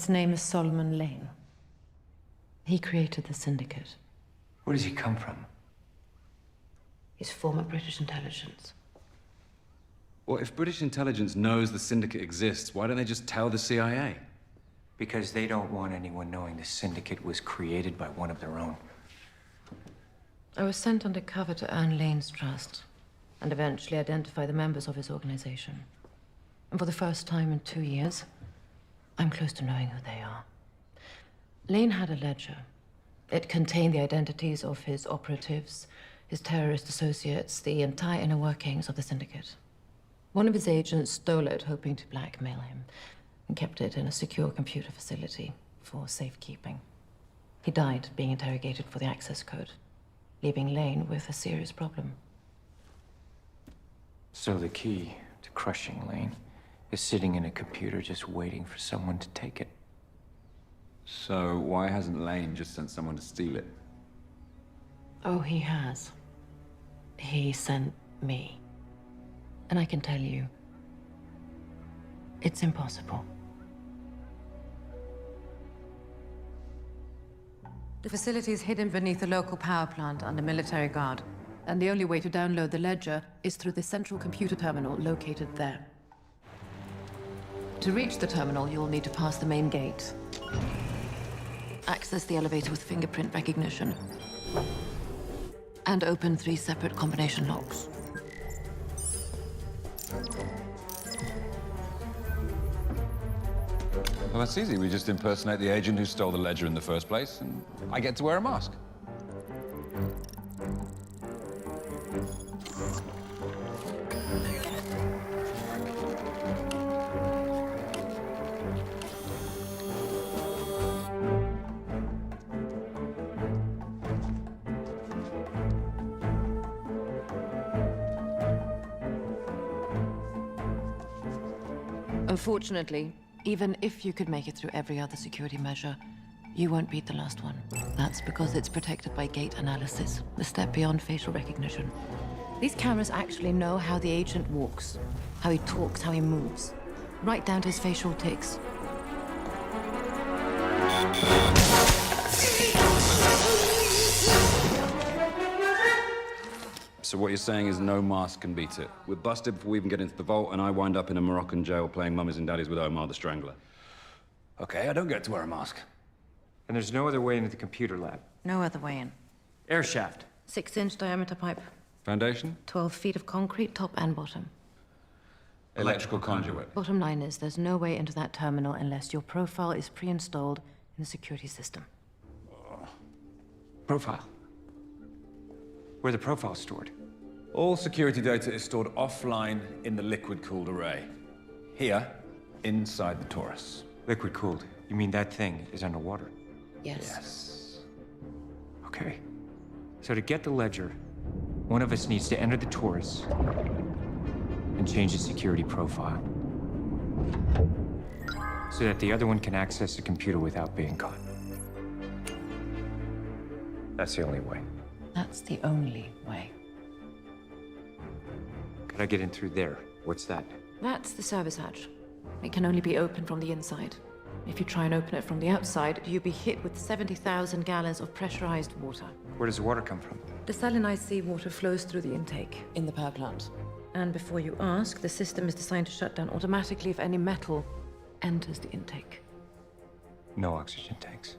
His name is Solomon Lane. He created the syndicate. Where does he come from? He's former British intelligence. Well, if British intelligence knows the syndicate exists, why don't they just tell the CIA? Because they don't want anyone knowing the syndicate was created by one of their own. I was sent undercover to earn Lane's trust and eventually identify the members of his organization. And for the first time in 2 years, I'm close to knowing who they are. Lane had a ledger. It contained the identities of his operatives, his terrorist associates, the entire inner workings of the syndicate. One of his agents stole it, hoping to blackmail him, and kept it in a secure computer facility for safekeeping. He died being interrogated for the access code, leaving Lane with a serious problem. So the key to crushing Lane is sitting in a computer just waiting for someone to take it. So why hasn't Lane just sent someone to steal it? Oh, he has. He sent me. And I can tell you, it's impossible. The facility is hidden beneath a local power plant under military guard. And the only way to download the ledger is through the central computer terminal located there. To reach the terminal, you'll need to pass the main gate. Access the elevator with fingerprint recognition. And open 3 separate combination locks. Well, that's easy. We just impersonate the agent who stole the ledger in the first place, and I get to wear a mask. Unfortunately, even if you could make it through every other security measure, you won't beat the last one. That's because it's protected by Gait analysis, the step beyond facial recognition. These cameras actually know how the agent walks, how he talks, how he moves, right down to his facial tics. So what you're saying is no mask can beat it. We're busted before we even get into the vault, and I wind up in a Moroccan jail playing mummies and daddies with Omar the Strangler. Okay, I don't get to wear a mask. And there's no other way into the computer lab. No other way in. Air shaft. 6-inch diameter pipe, Foundation? 12 feet of concrete, top and bottom. Electrical conduit. Bottom line is, there's no way into that terminal unless your profile is pre-installed in the security system. Profile. Where are the profiles stored? All security data is stored offline in the liquid-cooled array. Here, inside the torus. Liquid-cooled. You mean that thing is underwater? Yes. Yes. Okay. So to get the ledger, one of us needs to enter the torus and change the security profile, so that the other one can access the computer without being caught. That's the only way. That's the only way. Could I get in through there? What's that? That's the service hatch. It can only be opened from the inside. If you try and open it from the outside, you'll be hit with 70,000 gallons of pressurized water. Where does the water come from? Desalinize seawater flows through the intake in the power plant. And before you ask, the system is designed to shut down automatically if any metal enters the intake. No oxygen tanks.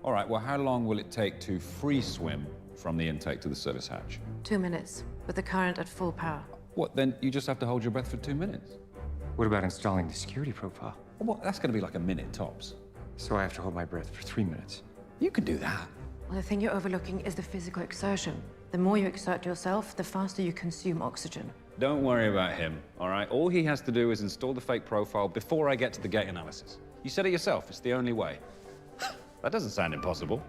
All right, well, how long will it take to free swim from the intake to the service hatch? 2 minutes, with the current at full power. What, then you just have to hold your breath for 2 minutes? What about installing the security profile? Well, that's going to be like a minute tops. So I have to hold my breath for 3 minutes. You can do that. Well, the thing you're overlooking is the physical exertion. The more you exert yourself, the faster you consume oxygen. Don't worry about him, all right? All he has to do is install the fake profile before I get to the gait analysis. You said it yourself, it's the only way. That doesn't sound impossible.